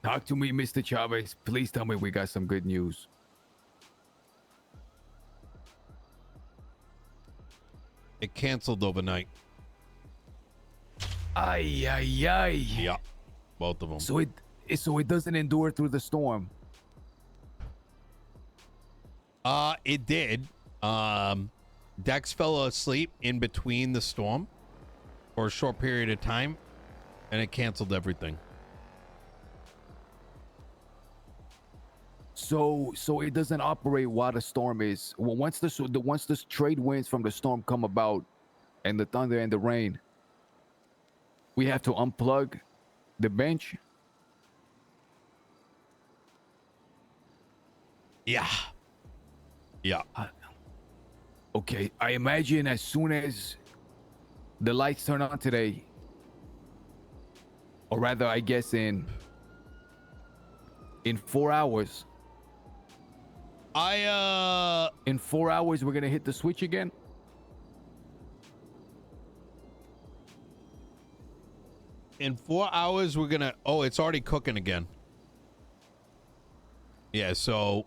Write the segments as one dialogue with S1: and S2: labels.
S1: Talk to me, Mr. Chavez. Please tell me we got some good news.
S2: It canceled overnight.
S1: Ay, ay, ay.
S2: Yeah, both of them.
S1: So it doesn't endure through the storm.
S2: It did. Dex fell asleep in between the storm for a short period of time, and it canceled everything.
S1: So it doesn't operate while the storm is. Well, once the trade winds from the storm come about, and the thunder and the rain, we have to unplug the bench.
S2: Yeah. Yeah.
S1: Okay, I imagine as soon as the lights turn on today, or rather, I guess in 4 hours. In 4 hours, we're gonna hit the switch again.
S2: In 4 hours, we're gonna. Oh, it's already cooking again. Yeah, so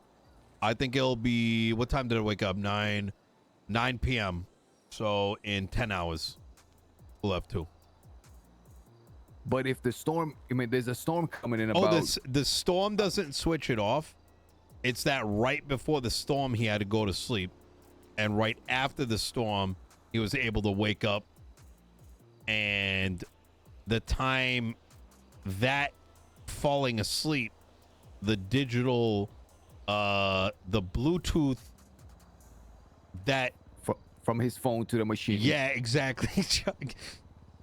S2: I think it'll be. What time did I wake up? 9 p.m. So in 10 hours, we'll have to.
S1: But if the storm, I mean, there's a storm coming in about.
S2: Oh, the storm doesn't switch it off. It's that right before the storm, he had to go to sleep. And right after the storm, he was able to wake up. And the time that falling asleep, the digital, the Bluetooth that.
S1: From his phone to the machine.
S2: Yeah, exactly.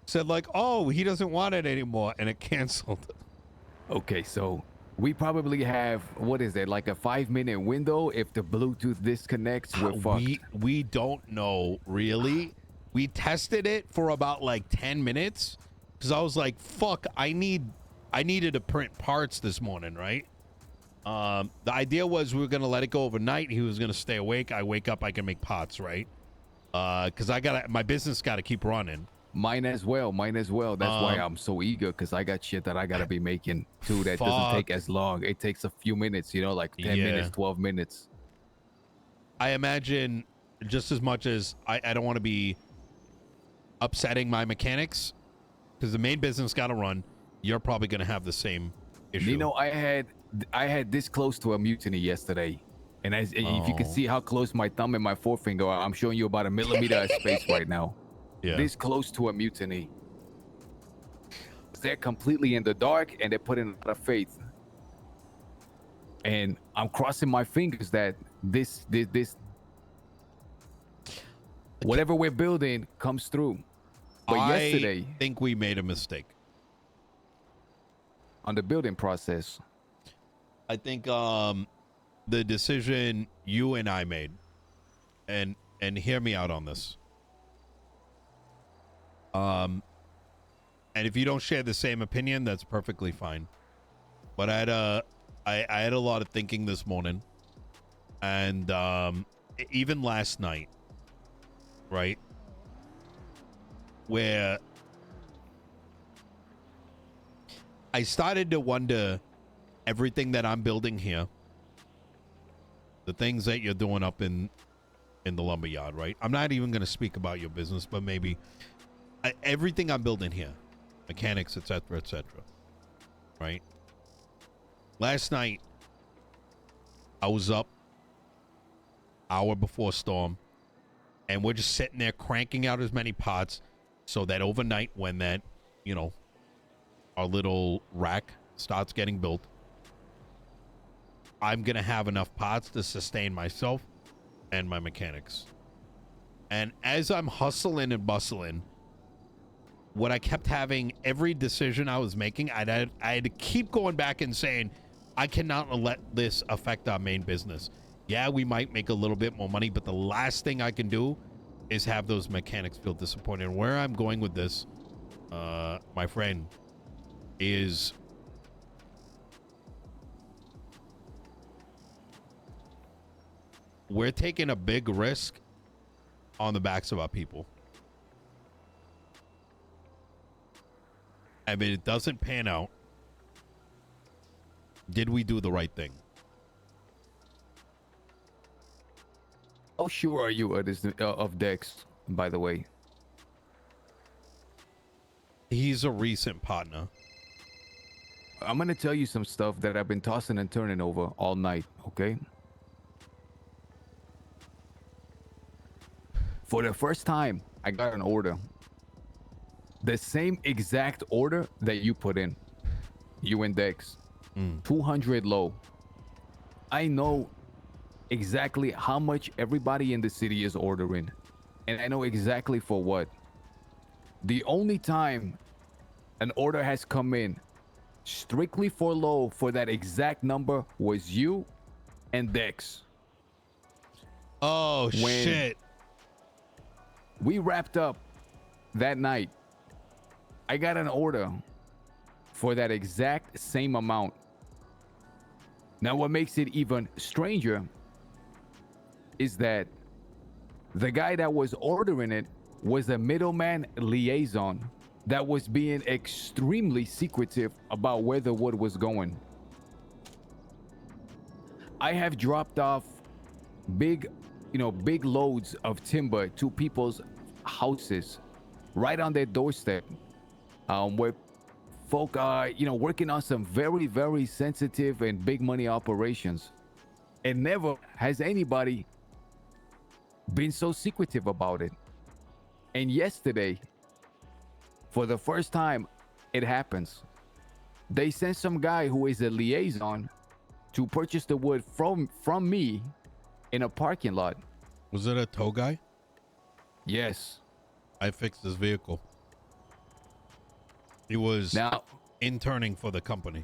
S2: Said like, oh, he doesn't want it anymore. And it canceled.
S1: Okay, so we probably have, what is it, like a 5-minute window? If the Bluetooth disconnects, we're fucked.
S2: We don't know, really. We tested it for about like 10 minutes because I was like, fuck, I needed to print parts this morning, right? The idea was we were going to let it go overnight. He was going to stay awake. I wake up, I can make pots, right? Because my business got to keep running.
S1: Mine as well. That's why I'm so eager, because I got shit that I got to be making too that doesn't take as long. It takes a few minutes, like 10 minutes, 12 minutes.
S2: I imagine just as much as I don't want to be upsetting my mechanics, because the main business got to run, you're probably going to have the same issue.
S1: Nino, I had this close to a mutiny yesterday. And if you can see how close my thumb and my forefinger are, I'm showing you about a millimeter of space right now.
S2: Yeah.
S1: This close to a mutiny. They're completely in the dark, and they're putting a lot of faith. And I'm crossing my fingers that this whatever we're building comes through. But yesterday,
S2: I think we made a mistake
S1: on the building process.
S2: I think the decision you and I made, and hear me out on this. And if you don't share the same opinion, that's perfectly fine. But I had a lot of thinking this morning, and even last night, right, where I started to wonder everything that I'm building here, the things that you're doing up in the lumberyard, right? I'm not even going to speak about your business, but maybe everything I'm building here, mechanics, etc., right? Last night, I was up hour before storm, and we're just sitting there cranking out as many pots so that overnight, when that, our little rack starts getting built, I'm going to have enough pots to sustain myself and my mechanics. And as I'm hustling and bustling, what I kept having, every decision I was making, I had to keep going back and saying, I cannot let this affect our main business. Yeah, we might make a little bit more money, but the last thing I can do is have those mechanics feel disappointed. And where I'm going with this, my friend, is we're taking a big risk on the backs of our people. I mean, it doesn't pan out. Did we do the right thing?
S1: How sure are you of Dex, by the way?
S2: He's a recent partner.
S1: I'm gonna tell you some stuff that I've been tossing and turning over all night, okay? For the first time, I got an order. The same exact order that you put in. You and Dex. 200 low. I know exactly how much everybody in the city is ordering. And I know exactly for what. The only time an order has come in strictly for low for that exact number was you and Dex.
S2: Oh,
S1: When
S2: shit.
S1: we wrapped up that night, I got an order for that exact same amount. Now, what makes it even stranger is that the guy that was ordering it was a middleman liaison that was being extremely secretive about where the wood was going. I have dropped off big loads of timber to people's houses right on their doorstep, where folk are, working on some very, very sensitive and big money operations. And never has anybody been so secretive about it. And yesterday, for the first time, it happens. They sent some guy who is a liaison to purchase the wood from me in a parking lot.
S2: Was it a tow guy?
S1: Yes.
S2: I fixed his vehicle. He was
S1: Now,
S2: interning for the company.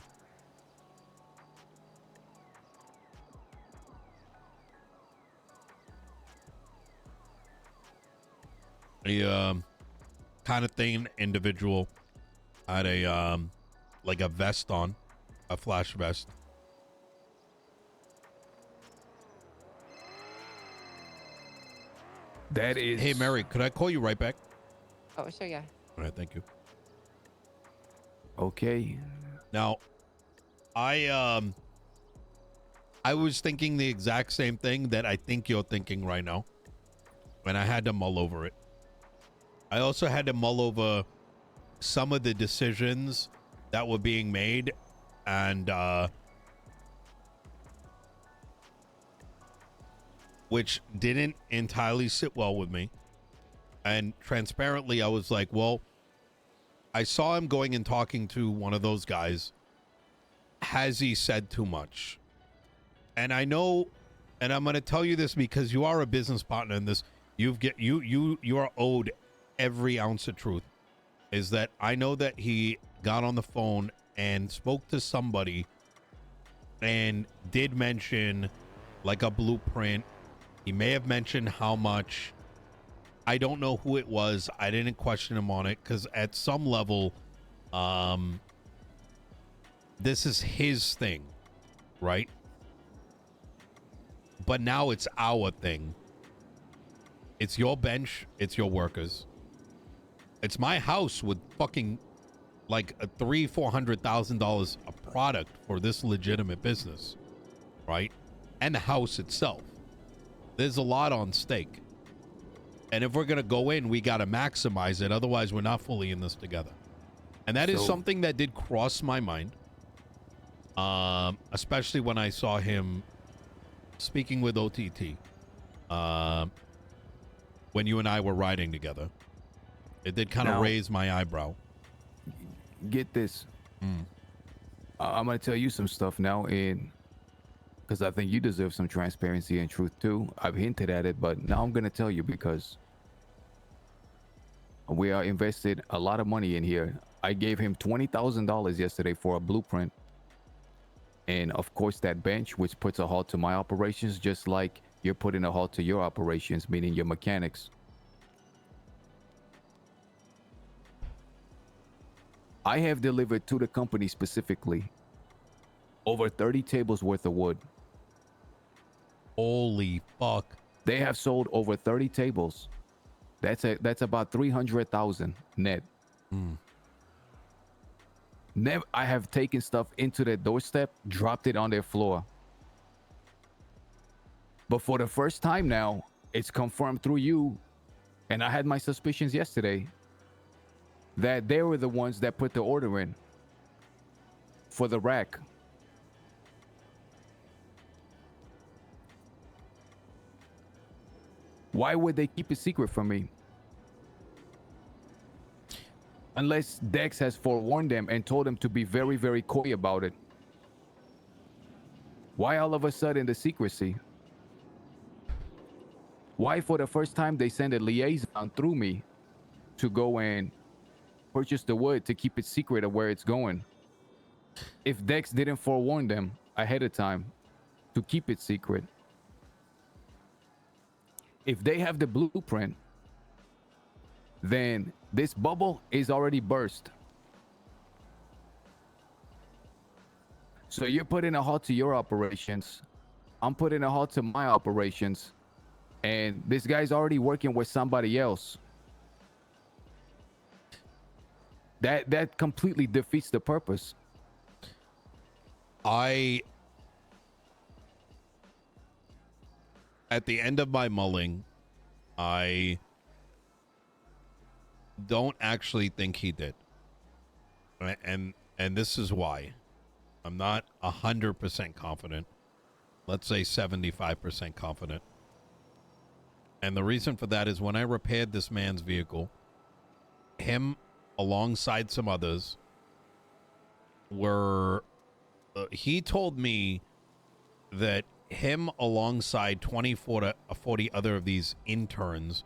S2: A kind of thin individual had a like a vest on, a flash vest.
S1: that is.
S2: Hey, Mary, could I call you right back?
S3: Oh, sure, yeah.
S2: All right, thank you.
S1: Okay.
S2: Now, I was thinking the exact same thing that I think you're thinking right now, and I had to mull over it. I also had to mull over some of the decisions that were being made, and which didn't entirely sit well with me. And transparently, I was like, well, I saw him going and talking to one of those guys. Has he said too much? And I know, and I'm going to tell you this because you are a business partner in this. You are owed every ounce of truth. Is that I know that he got on the phone and spoke to somebody and did mention like a blueprint. He may have mentioned how much. I don't know who it was. I didn't question him on it because at some level, this is his thing, right? But now it's our thing. It's your bench. It's your workers. It's my house with fucking like a $300,000-$400,000 a product for this legitimate business, right? And the house itself. There's a lot on stake. And if we're going to go in, we got to maximize it. Otherwise, we're not fully in this together. And that is something that did cross my mind. Especially when I saw him speaking with OTT. When you and I were riding together. It did kind of raise my eyebrow.
S1: Get this. I'm going to tell you some stuff now, and because I think you deserve some transparency and truth too. I've hinted at it, but now I'm going to tell you because we are invested a lot of money in here. I gave him $20,000 yesterday for a blueprint. And of course, that bench, which puts a halt to my operations, just like you're putting a halt to your operations, meaning your mechanics. I have delivered to the company specifically over 30 tables worth of wood.
S2: Holy fuck.
S1: They have sold over 30 tables. That's about 300,000 net. Never, I have taken stuff into their doorstep, dropped it on their floor. But for the first time now, it's confirmed through you, and I had my suspicions yesterday, that they were the ones that put the order in for the rack. Why would they keep it secret from me? Unless Dex has forewarned them and told them to be very, very coy about it. Why all of a sudden the secrecy? Why for the first time they send a liaison through me to go and purchase the wood to keep it secret of where it's going? If Dex didn't forewarn them ahead of time to keep it secret, if they have the blueprint, then this bubble is already burst. So you're putting a halt to your operations. I'm putting a halt to my operations. And this guy's already working with somebody else. That completely defeats the purpose.
S2: At the end of my mulling, I don't actually think he did. And this is why. I'm not 100% confident. Let's say 75% confident. And the reason for that is when I repaired this man's vehicle, him alongside some others were... he told me that him alongside 24 to 40 other of these interns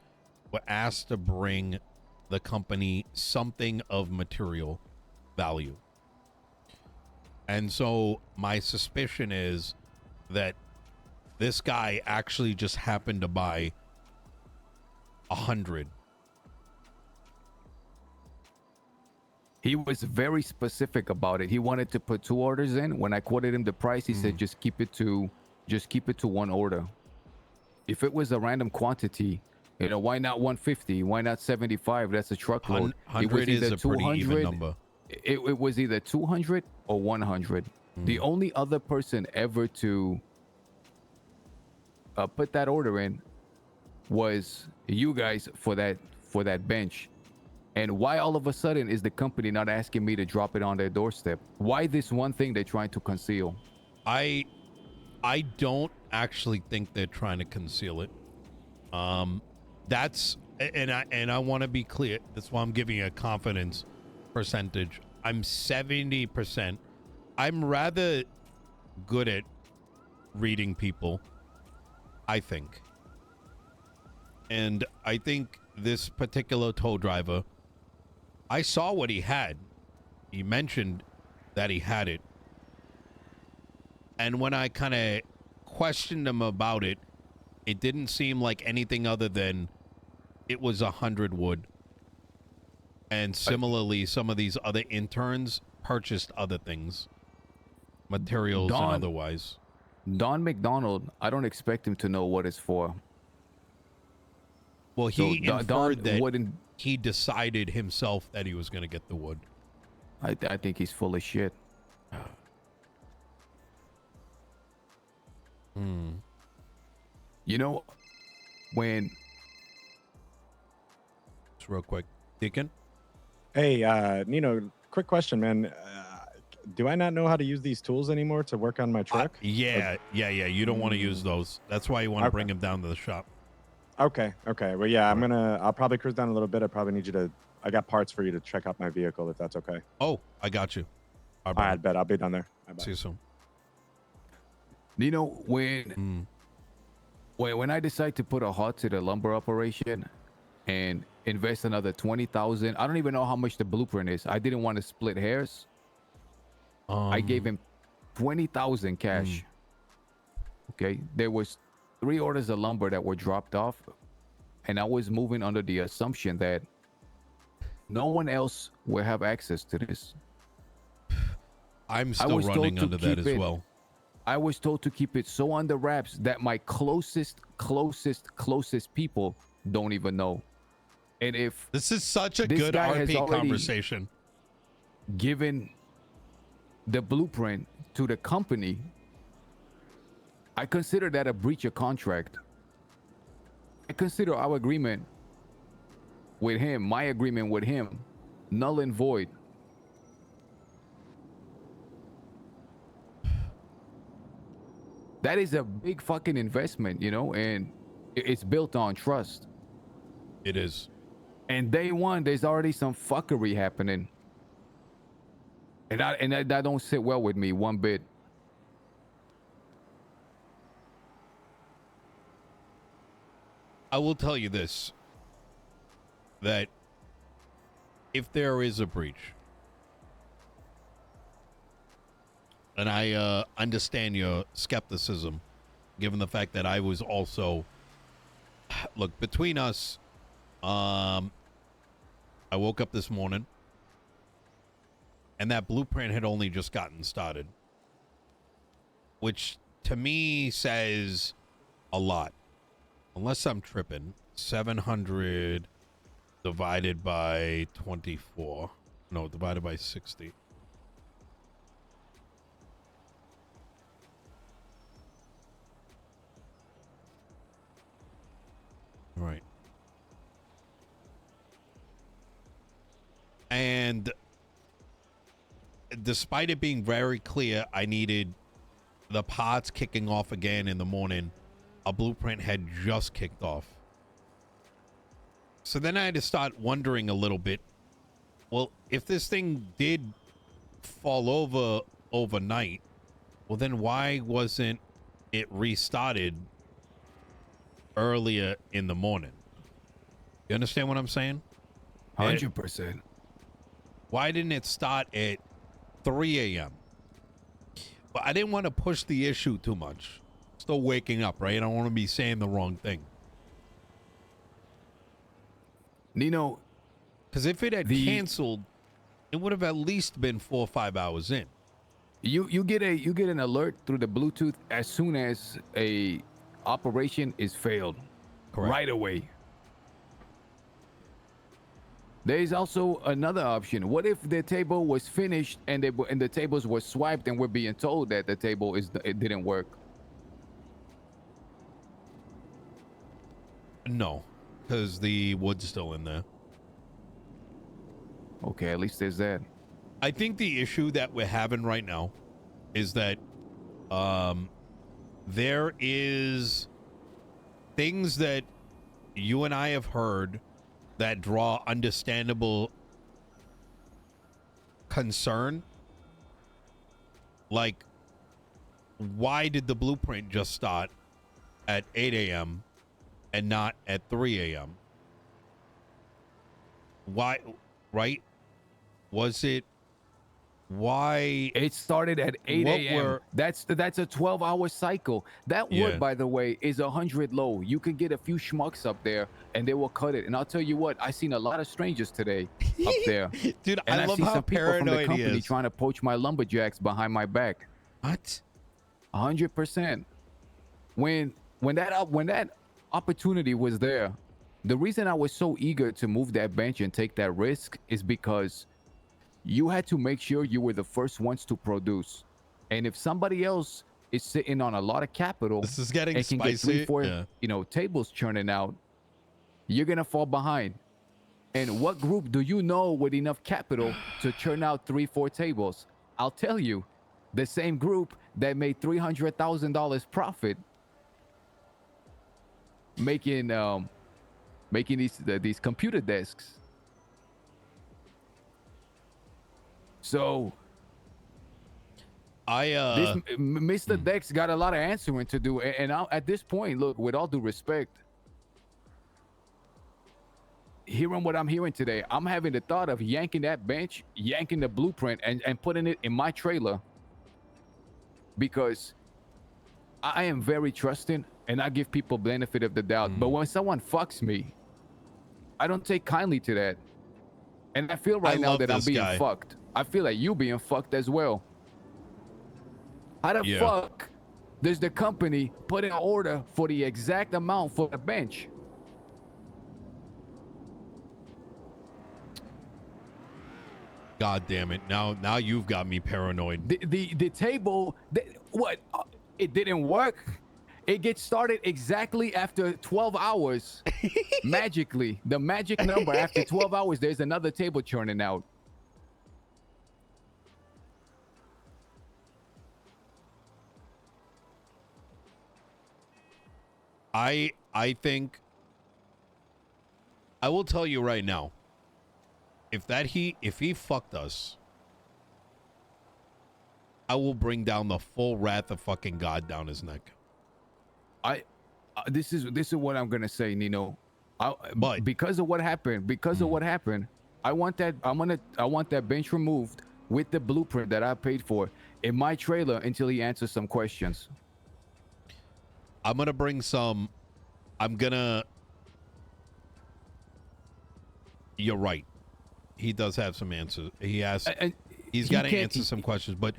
S2: were asked to bring the company something of material value. And so my suspicion is that this guy actually just happened to buy 100.
S1: He was very specific about it. He wanted to put 2 orders in. When I quoted him the price, he said just keep it to 1 order. If it was a random quantity, you know, why not 150? Why not 75? That's a truckload.
S2: 100 is a pretty even number.
S1: It was either 200 or 100. The only other person ever to put that order in was you guys for that bench. And why all of a sudden is the company not asking me to drop it on their doorstep? Why this one thing they're trying to conceal?
S2: I don't actually think they're trying to conceal it. That's and I want to be clear. That's why I'm giving you a confidence percentage. I'm 70%. I'm rather good at reading people, I think. And I think this particular tow driver, I saw what he had. He mentioned that he had it. And when I kind of questioned him about it, it didn't seem like anything other than it was 100 wood. And similarly, some of these other interns purchased other things, materials and otherwise.
S1: Don McDonald, I don't expect him to know what it's for.
S2: Well, he
S1: So
S2: inferred that
S1: wouldn't.
S2: he decided himself that he was going to get the wood.
S1: I think he's full of shit. You know, when...
S2: Just real quick. Deacon?
S3: Hey, Nino, quick question, man. Do I not know how to use these tools anymore to work on my truck?
S2: Yeah. You don't want to use those. That's why you want to bring him down to the shop.
S3: Okay. Well, yeah, I'll probably cruise down a little bit. I probably need you to, I got parts for you to check out my vehicle if that's okay.
S2: Oh, I got you.
S3: All right, I bet I'll be down there. Bye-bye.
S2: See you soon.
S1: You know, when I decide to put a halt to the lumber operation and invest another 20,000, I don't even know how much the blueprint is. I didn't want to split hairs. I gave him 20,000 cash. Okay, there was 3 orders of lumber that were dropped off, and I was moving under the assumption that no one else will have access to this.
S2: I'm still running under that as well.
S1: I was told to keep it so under wraps that my closest people don't even know. And if
S2: this is such a
S1: this
S2: good
S1: guy has
S2: RP
S1: already
S2: conversation,
S1: given the blueprint to the company, I consider that a breach of contract. I consider our agreement with him, my agreement with him, null and void. That is a big fucking investment, you know, and it's built on trust.
S2: It is.
S1: And day one, there's already some fuckery happening. And that don't sit well with me one bit.
S2: I will tell you this, that if there is a breach, and I understand your skepticism, given the fact that I was also, look, between us, I woke up this morning, and that blueprint had only just gotten started, which to me says a lot. Unless I'm tripping, 700 divided by 24. No, divided by 60. All right. And despite it being very clear, I needed the pods kicking off again in the morning. A blueprint had just kicked off. So then I had to start wondering a little bit. Well, if this thing did fall over overnight, well, then why wasn't it restarted earlier in the morning? You understand what I'm saying?
S1: 100%.
S2: Why didn't it start at 3 a.m.? But I didn't want to push the issue too much. Still waking up, right? I don't want to be saying the wrong thing.
S1: Nino,
S2: because if it had canceled, it would have at least been 4 or 5 hours in.
S1: You get an alert through the Bluetooth as soon as a operation is failed.
S2: Correct.
S1: Right away. There is also another option. What if the table was finished and the tables were swiped and we're being told that the table it didn't work?
S2: No, because the wood's still in there.
S1: Okay, at least there's that.
S2: I think the issue that we're having right now is that there is things that you and I have heard that draw understandable concern. Like, why did the blueprint just start at 8 a.m. and not at 3 a.m.? Why, right? Was it, why?
S1: It started at 8 a.m. That's a 12-hour cycle. That wood, by the way, is 100 low. You can get a few schmucks up there and they will cut it. And I'll tell you what, I seen a lot of strangers today up there.
S2: Dude,
S1: and
S2: I love
S1: see
S2: how
S1: some people from the
S2: paranoid he
S1: company
S2: is.
S1: trying to poach my lumberjacks behind my back.
S2: What?
S1: 100%. When that opportunity was there, the reason I was so eager to move that bench and take that risk is because you had to make sure you were the first ones to produce. And if somebody else is sitting on a lot of capital,
S2: this is getting
S1: and can
S2: spicy.
S1: get 3-4 tables churning out, you're gonna fall behind. And what group do you know with enough capital to churn out 3-4 tables? I'll tell you, the same group that made $300,000 profit making these computer desks. So Mr. Dex got a lot of answering to do, and at this point, look, with all due respect, hearing what I'm hearing today, I'm having the thought of yanking that bench, yanking the blueprint, and putting it in my trailer, because I am very trusting and I give people benefit of the doubt. But when someone fucks me, I don't take kindly to that. And I feel right now that I'm being fucked. I feel like you being fucked as well. How the fuck does the company put in an order for the exact amount for the bench?
S2: God damn it! Now you've got me paranoid.
S1: The table, what? It didn't work. It gets started exactly after 12 hours. Magically, the magic number after 12 hours, there's another table churning out.
S2: I think I will tell you right now. If he fucked us, I will bring down the full wrath of fucking God down his neck.
S1: This is what I'm gonna say, Nino.
S2: But
S1: because of what happened, I want that bench removed with the blueprint that I paid for in my trailer until he answers some questions.
S2: I'm gonna bring some. You're right. He does have some answers. He has. He's got to answer some questions. But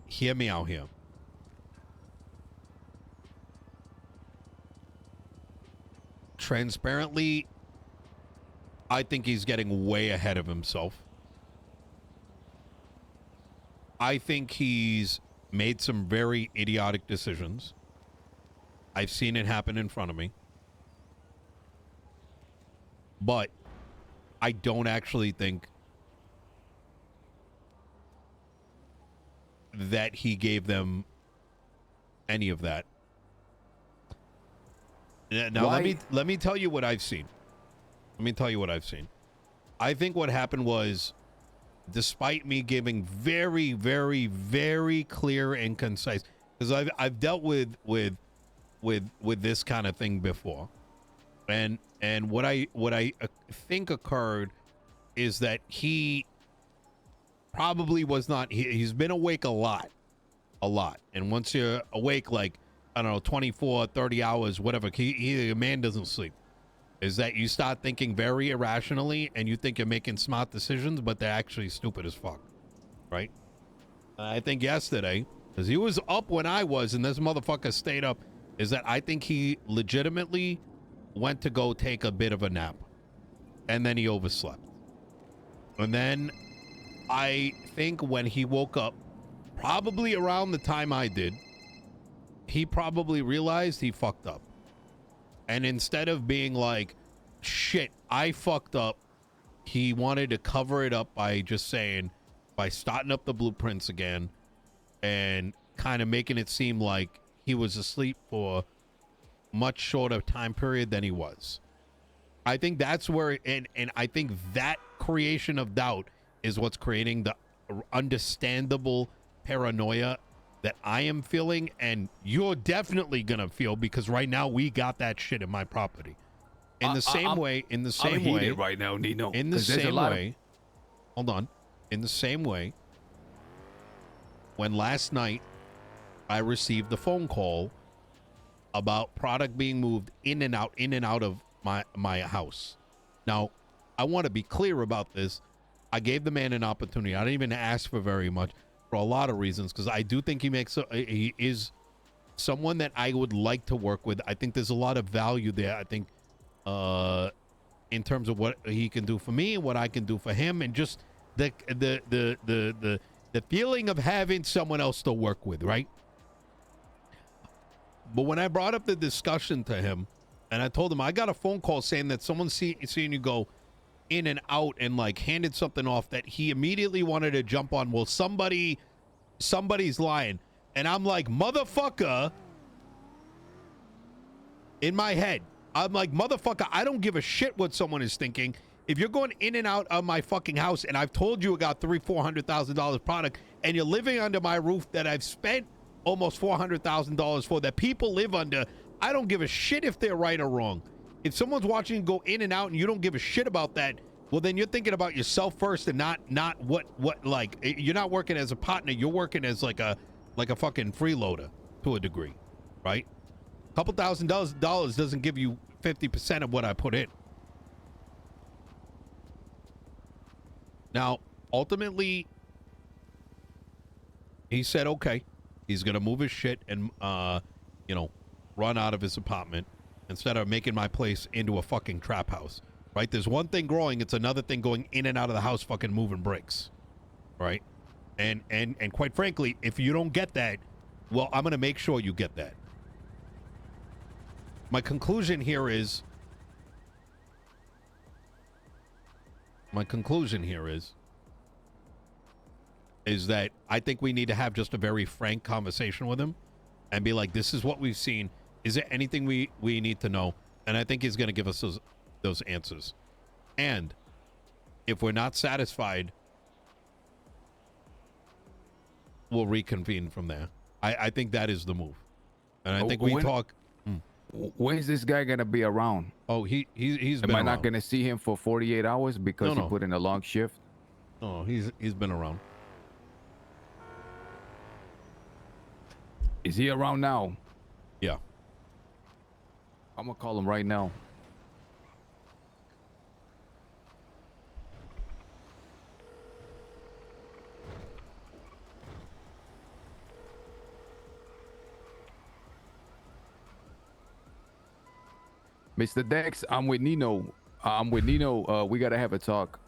S2: hear me out here. Transparently, I think he's getting way ahead of himself. I think he's made some very idiotic decisions. I've seen it happen in front of me. But I don't actually think that he gave them any of that. Now let me tell you what I've seen. I think what happened was, despite me giving very, very, very clear and concise, because I've dealt with this kind of thing before, and what I think occurred is that he probably was not. He's been awake a lot, and once you're awake, like, I don't know, 24, 30 hours, whatever, a man doesn't sleep, is that you start thinking very irrationally, and you think you're making smart decisions, but they're actually stupid as fuck, right? I think yesterday, because he was up when I was, and this motherfucker stayed up, is that I think he legitimately went to go take a bit of a nap, and then he overslept. And then I think when he woke up, probably around the time I did, he probably realized he fucked up. And instead of being like, shit, I fucked up, he wanted to cover it up by just saying, by starting up the blueprints again and kind of making it seem like he was asleep for much shorter time period than he was. I think that's where, and I think that creation of doubt is what's creating the understandable paranoia that I am feeling, and you're definitely gonna feel, because right now we got that shit in my property. In the same way,
S1: right now, Nino.
S2: In the same way, hold on. In the same way, when last night I received the phone call about product being moved in and out of my house. Now, I want to be clear about this. I gave the man an opportunity. I didn't even ask for very much, for a lot of reasons, because I do think he is someone that I would like to work with. I think there's a lot of value there. I think in terms of what he can do for me and what I can do for him, and just the feeling of having someone else to work with, right? But when I brought up the discussion to him, and I told him I got a phone call saying that someone seeing you go in and out and like handed something off, that he immediately wanted to jump on, well, somebody's lying. And I'm like, motherfucker, in my head, I'm like, motherfucker, I don't give a shit what someone is thinking. If you're going in and out of my fucking house, and I've told you I got $300,000-$400,000 product, and you're living under my roof that I've spent almost $400,000 for, that people live under, I don't give a shit if they're right or wrong. If someone's watching you go in and out and you don't give a shit about that, well, then you're thinking about yourself first, and not what like, you're not working as a partner, you're working as like a fucking freeloader to a degree, right? A couple $1,000 doesn't give you 50% of what I put in. Now, ultimately, he said, okay, he's going to move his shit and, run out of his apartment instead of making my place into a fucking trap house right? There's one thing growing, it's another thing going in and out of the house, fucking moving bricks, right? And quite frankly, if you don't get that, well, I'm gonna make sure you get that. My conclusion here is that I think we need to have just a very frank conversation with him and be like, this is what we've seen. Is there anything we need to know? And I think he's going to give us those answers. And if we're not satisfied, we'll reconvene from there. I think that is the move. And I think we talk.
S1: When is this guy going to be around?
S2: Oh, he's been
S1: Am I
S2: around.
S1: not going to see him for 48 hours because he put in a long shift?
S2: Oh, he's been around.
S1: Is he around now?
S2: Yeah.
S1: I'm going to call him right now. Mr. Dex, I'm with Nino. We got to have a talk.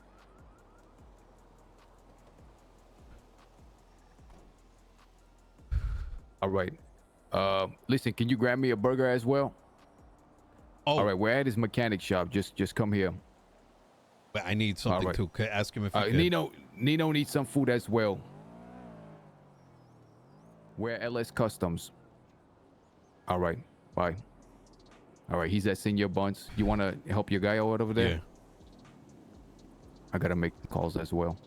S1: All right. Listen, can you grab me a burger as well?
S2: Oh,
S1: all right. We're at his mechanic shop. Just come here.
S2: But I need something
S1: right.
S2: too. Okay, ask him if he could.
S1: Nino needs some food as well. We're at LS Customs. All right. Bye. All right. He's at Senior Buns. You want to help your guy out over there?
S2: Yeah.
S1: I got to make calls as well.